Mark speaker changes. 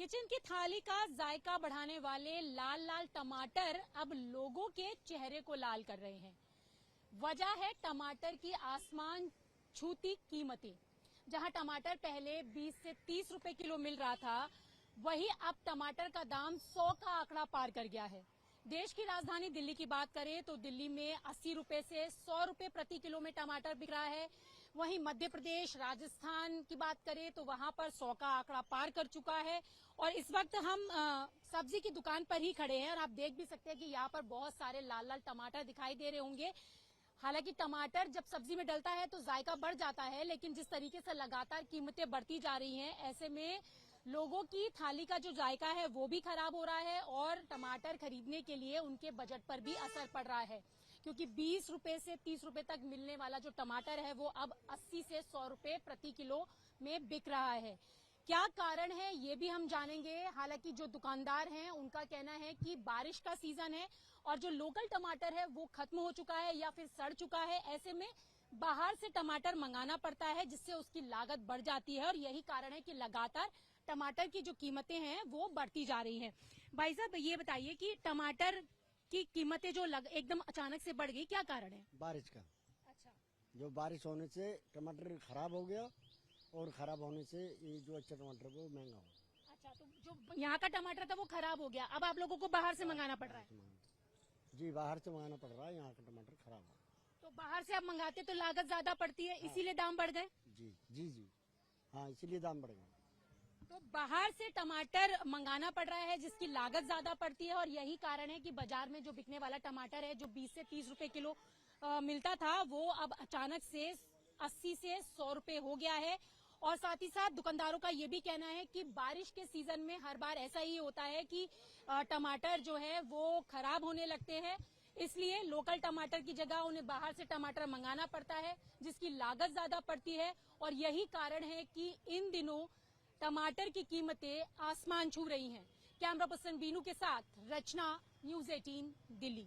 Speaker 1: Kitchen की थाली का जायका बढ़ाने वाले लाल लाल टमाटर अब लोगों के चेहरे को लाल कर रहे हैं। वजह है टमाटर की आसमान छूती कीमतें। जहां टमाटर पहले 20 से 30 रुपए किलो मिल रहा था, वहीं अब टमाटर का दाम 100 का आंकड़ा पार कर गया है। देश की राजधानी दिल्ली की बात करें तो दिल्ली में 80 रुपए से 100 रुपए प्रति किलो में टमाटर बिक रहा है। वहीं मध्य प्रदेश, राजस्थान की बात करें तो वहां पर 100 का आंकड़ा पार कर चुका है। और इस वक्त हम सब्जी की दुकान पर ही खड़े हैं और आप देख भी सकते हैं कि यहाँ पर बहुत सारे लाल लाल टमाटर दिखाई दे रहे होंगे। हालांकि टमाटर जब सब्जी में डलता है तो जायका बढ़ जाता है, लेकिन जिस तरीके से लगातार कीमतें बढ़ती जा रही हैं, ऐसे में लोगों की थाली का जो जायका है वो भी खराब हो रहा है और टमाटर खरीदने के लिए उनके बजट पर भी असर पड़ रहा है, क्योंकि 20 रुपए से 30 रुपए तक मिलने वाला जो टमाटर है वो अब 80 से 100 रुपए प्रति किलो में बिक रहा है। क्या कारण है ये भी हम जानेंगे। हालांकि जो दुकानदार हैं उनका कहना है कि बारिश का सीजन है और जो लोकल टमाटर है वो खत्म हो चुका है या फिर सड़ चुका है। ऐसे में बाहर से टमाटर मंगाना पड़ता है, जिससे उसकी लागत बढ़ जाती है और यही कारण है कि लगातार टमाटर की जो कीमतें हैं वो बढ़ती जा रही हैं। भाई साहब, ये बताइए कि टमाटर की कीमतें जो एकदम अचानक से बढ़ गई, क्या कारण है?
Speaker 2: बारिश का।
Speaker 1: अच्छा,
Speaker 2: जो बारिश होने से टमाटर खराब हो गया और खराब होने से ये जो अच्छा टमाटर वो महंगा हो।
Speaker 1: अच्छा, तो जो यहाँ का टमाटर था वो खराब हो गया, अब आप लोगों को बाहर से मंगाना पड़ रहा है?
Speaker 2: जी, बाहर से मंगाना पड़ रहा है, यहाँ का टमाटर खराब हो।
Speaker 1: तो बाहर से आप मंगाते तो लागत ज्यादा पड़ती है, इसीलिए दाम बढ़ गए?
Speaker 2: जी जी जी, हाँ, इसीलिए दाम बढ़ गए।
Speaker 1: तो बाहर से टमाटर मंगाना पड़ रहा है जिसकी लागत ज्यादा पड़ती है और यही कारण है कि बाजार में जो बिकने वाला टमाटर है, जो 20 से 30 रुपए किलो मिलता था, वो अब अचानक से 80 से 100 रुपए हो गया है। और साथ ही साथ दुकानदारों का ये भी कहना है कि बारिश के सीजन में हर बार ऐसा ही होता है कि टमाटर जो है वो खराब होने लगते हैं, इसलिए लोकल टमाटर की जगह उन्हें बाहर से टमाटर मंगाना पड़ता है, जिसकी लागत ज्यादा पड़ती है। और यही कारण है कि इन दिनों टमाटर की कीमतें आसमान छू रही हैं। कैमरा पर्सन बीनू के साथ रचना, न्यूज़ 18 दिल्ली।